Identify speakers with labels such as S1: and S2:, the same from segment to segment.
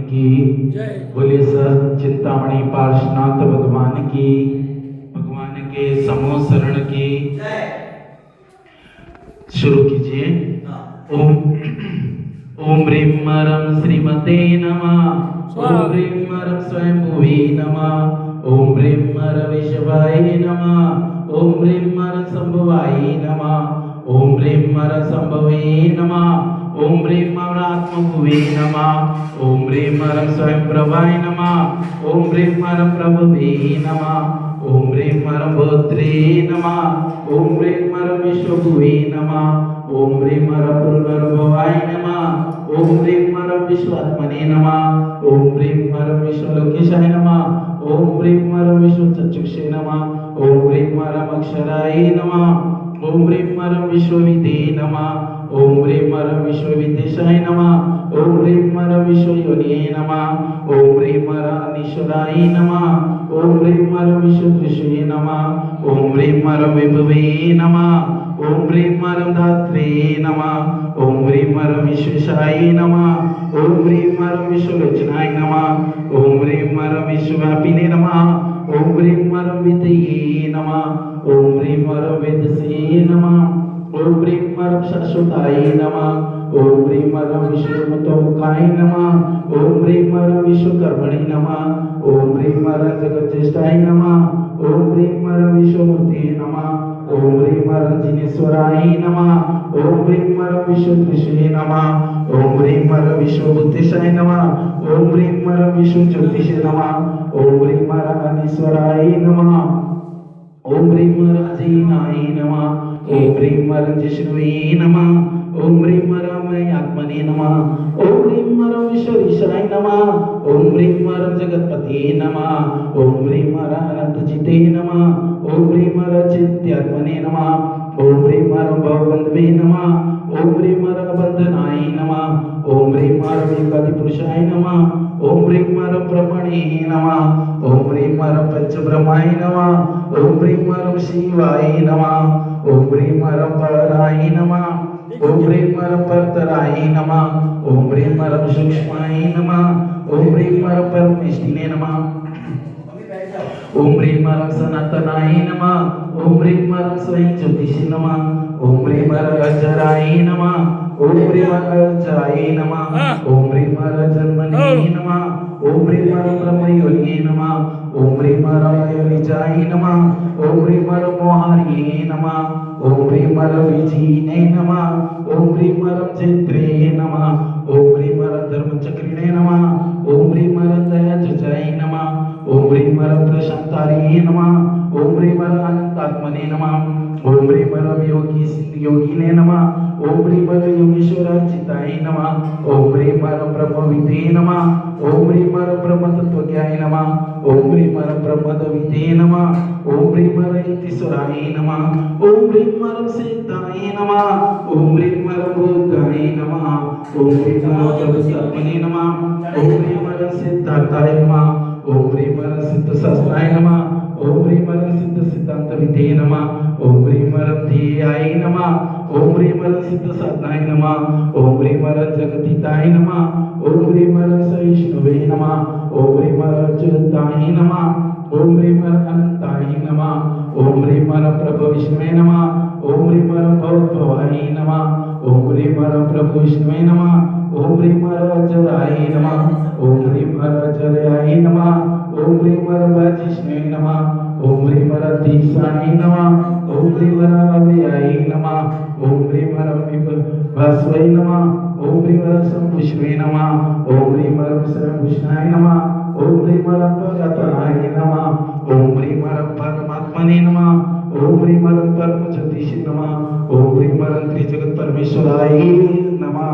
S1: की बोले सर चिंतामणि पार्श्वनाथ भगवान की, भगवान के समूह शरण की। शुरू कीजिए। ओम ओम ह्रीं मरं श्रीमते नमः। ओम ह्रीं मरं स्वयंभुवे नमः। ओम ह्रीं मर विश्वाय नमः। ओम ह्रीं मर संभवाय नमः। ओम ह्रीं मर संभवे नमः। ओम ह्रीं मर आत्मभुवे नमः। ओम ह्रीं मर स्वयं प्रभाय नमः। ओम ह्रीं मर प्रभवे नमः। ओम ह्रीं मर भोत्रे नमः। ओम ह्रीं मर विश्वभुवे नमः। ओम ह्रीं मर पुनर्भवाय नमः। ओम ह्रीं मर विश्वात्मने नमः। ओम ह्रीं मर विश्वलोकेशाय नमः। ओम ह्रीं मर विश्वचक्षुषे नमः। ओम ह्रीं मर अक्षराय नमः। ओम ह्रीं मर विश्वविदे नमः। ओम ह्रीं मर विश्वविदेशाय नमः। ओम ह्रीं मर विश्वयोनिये नमः। ओम ह्रीं मर अनीश्वराय नमः। ओम ह्रीं मर विश्वदृश्ये नमः। ओम ह्रीं मर विभवे नमः। ओम ह्रीं मर धात्रे नमः। ओम ह्रीं मर विश्वेशाय नमः। ओम ह्रीं मर विश्वलोचनाय नमः। ओम ह्रीं मर विश्वव्यापिने नमः। ओम ह्रीं मर वितये नमः। ओम ह्रीं मर वेदसे नमः। ओम ह्रीं मर शाश्वताय नमः। ओम ह्रीं मर विश्वमुतोमुखाय नमः। ओम ह्रीं मर विश्वकर्मणे नमः। ओम ह्रीं मर जगज्जेष्ठाय नमः। ओम ह्रीं मर विश्वमूर्ते नमः। ओम ह्रीं मर जिनेश्वराय नमः। ओम ह्रीं मर विश्वदृश्ये नमः। ओम ह्रीं मर विश्वबुद्धेशाय नमः। ओम ह्रीं मर विश्वज्योतिषे नमः। ओम ह्रीं मर अनीश्वराय नमः। ओम ह्रीं मर अजीनाय नमः। ओम ह्रीं मर जिष्णुवे नमः। ओम ह्रीं मर आत्मने नमः। ओम ह्रीं मर विश्वरीशाय नमः। ओम ह्रीं मर जगत्पते नमः। ओम ह्रीं मर अनंतचिते नमः। ओम ह्रीं मर चित्यात्मने नमः। ओम ह्रीं मर भवबंधवे नमः। ओम ह्रीं मर बंधनाय नमः। ओम ह्रीं मर विकटिपुरुषाय नमः। ओम ह्रीं मर ब्रह्मणे नमः। ओम ह्रीं मर पंचब्रह्माय नमः। ओम ह्रीं मर शिवाय नमः। ओम ह्रीं मर पराय नमः। ओम ह्रीं मर परतराय नमः। ओम ह्रीं मर सूक्ष्माय नमः। ओम ह्रीं मर परमेष्टिने नमः। ओम ह्रीं मर सनातनाय नमः। ओम ह्रीं मर स्वयं ज्योतिषे नमः। ओम ह्रीं मर अजराय नमः। ओम ह्रीं मर अजराय नमः। ओम ह्रीं मर जन्मने नमः। ओम ह्रीं मर ब्रह्मयोनिये नमः। ओम ह्रीं मर योनिजाय नमः। ओम ह्रीं मर मोहार्ये नमः। ओम ह्रीं मर विजीने नमः। ओम ह्रीं मर चैत्रे नमः। ओम ह्रीं मर धर्मचक्रिणे नमः। ओम ह्रीं मर दयाजुजाय नमः। ओम ह्रीं मर प्रशांतार्ये नमः। ओम ह्रीं मर अनंतात्मने नमः। ओम ह्रीं मर योगिने नमः। ओम ह्रीं मर योगेश्वरार्चिताय नमः। ओम ह्रीं मर ब्रह्मविदे नमः। ओम ह्रीं मर ब्रह्मतत्त्वज्ञाय नमः। ओम ह्रीं मर ब्रह्मदविदे नमः। ओम ह्रीं मर इतिश्वराय नमः। ओम ह्रीं मर सिद्धाय नमः। ओम ह्रीं मर बुद्धाय नमः। ओम ह्रीं मर जगत्तात्मने नमः। ओम ह्रीं मर सिद्धार्थाय नमः। ओम ह्रीं मर सिद्धशास्त्राय नमः। ओम ह्रीं मर सिद्ध सिद्धांतविदे नमः। ओम ह्रीं मर ध्येयाय नमः। ओम ह्रीं मर सिद्ध साधनाय नमः। ओम ह्रीं मर जगतिताय नमः। ओम ह्रीं मर सहिष्णुवे नमः। ओम ह्रीं मर अच्युताय नमः। ओम ह्रीं मर अनंताय नमः। ओम ह्रीं मर प्रभु विष्णुवे नमः। ओम ह्रीं मर भवद्भवाय नमः। ओम ह्रीं मर प्रभु विष्णुवे नमः। ओम ह्रीं मर अजराय नमः। ओम ह्रीं मर अजराय नमः। ओम ह्रीं मर वाजिष्णवे नमः। ओम ह्रीं मर धीशाय नमः। ओम ह्रीं मर अव्ययाय नमः। ओम ह्रीं मर भास्वय नमः। ओम ह्रीं मर संभुष्वे नमः। ओम ह्रीं मर सर्वभूषणाय नमः। ओम ह्रीं मर परात्पराय नमः। ओम ह्रीं मर परमात्मने नमः। ओम ह्रीं मर परम ज्योतिषे नमः। ओम ह्रीं मर त्रिजगत परमेश्वराय नमः।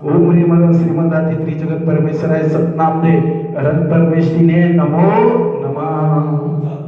S1: ओम ह्रीं मर श्रीमदादि त्रिजगत परमेश्वराय सतनाम दे अरन परमेष्टिने नमो नमः।